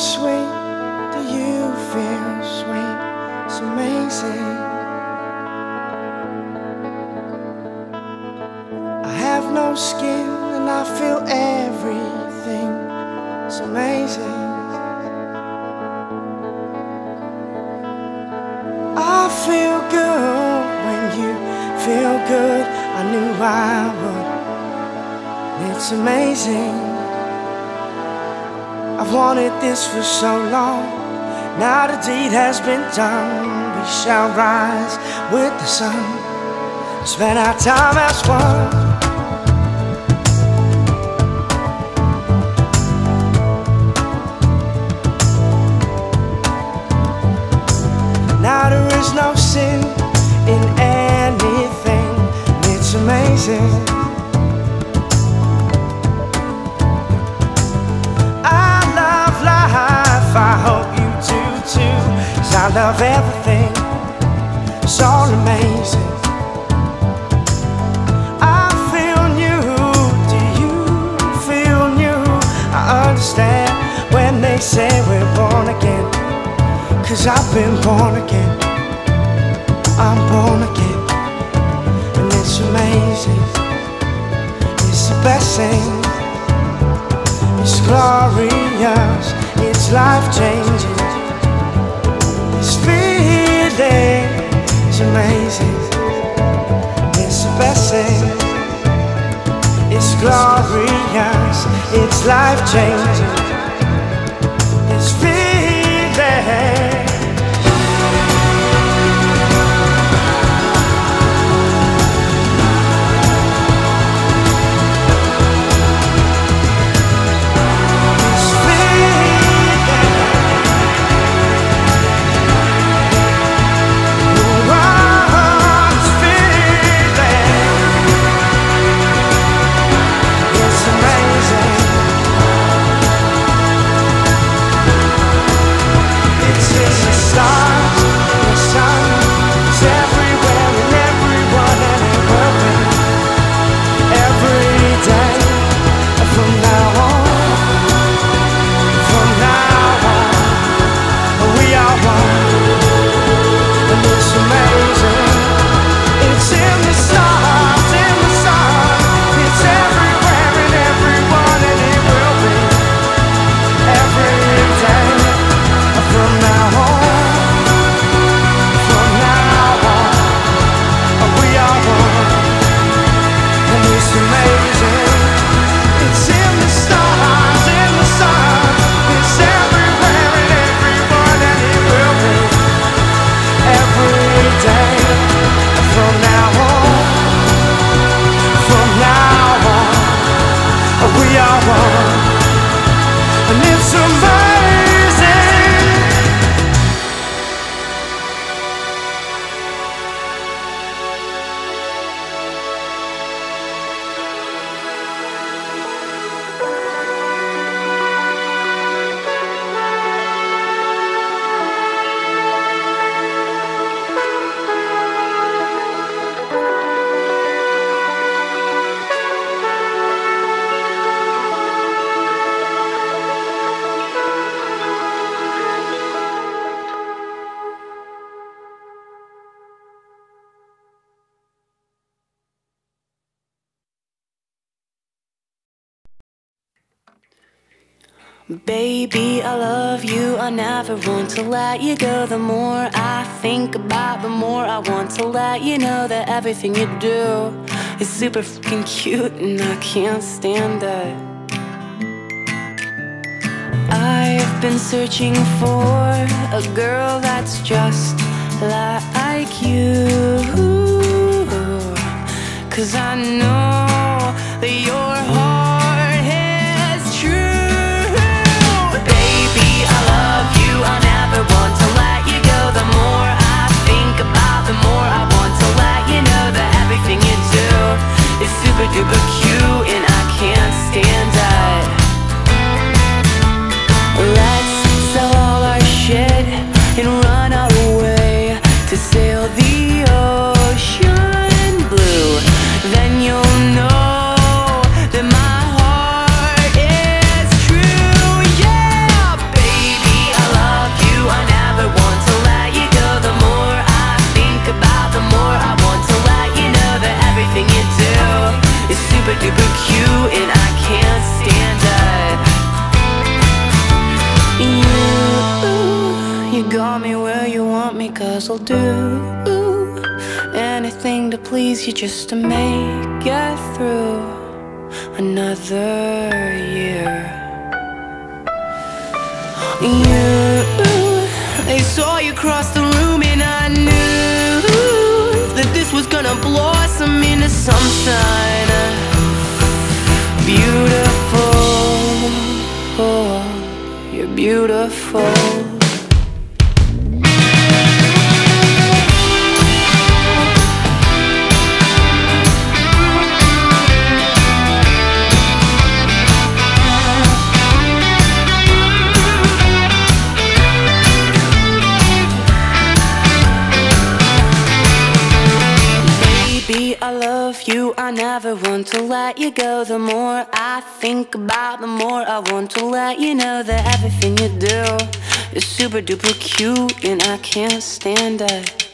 sweet? Do you feel sweet? It's amazing. I have no skin and I feel everything. It's amazing. I feel good when you feel good. I knew I would. It's amazing. I've wanted this for so long. Now the deed has been done. We shall rise with the sun, spend our time as one. Now there is no sin in anything. It's amazing. I hope you do too, 'cause I love everything. It's all amazing. I feel new. Do you feel new? I understand when they say we're born again, 'cause I've been born again. I'm born again. And it's amazing. It's the best thing. It's glorious. It's life-changing. This feeling is amazing. It's the best thing. It's glorious. It's life-changing. This feeling. Baby, I love you, I never want to let you go. The more I think about, the more I want to let you know that everything you do is super freaking cute and I can't stand it. I've been searching for a girl that's just like you, 'cause I know that your heart is true. Baby, I love you, I never want to let you go. The more I think about, the more I want to let you know that everything you do is super duper cute and I can't stand it. Let's sell all our shit and run away to sail the ocean blue. Then anything to please you, just to make it through another year. They saw you cross the room, and I knew that this was gonna blossom into something beautiful. Oh, you're beautiful. I love you, I never want to let you go. The more I think about, the more I want to let you know that everything you do is super duper cute, and I can't stand it.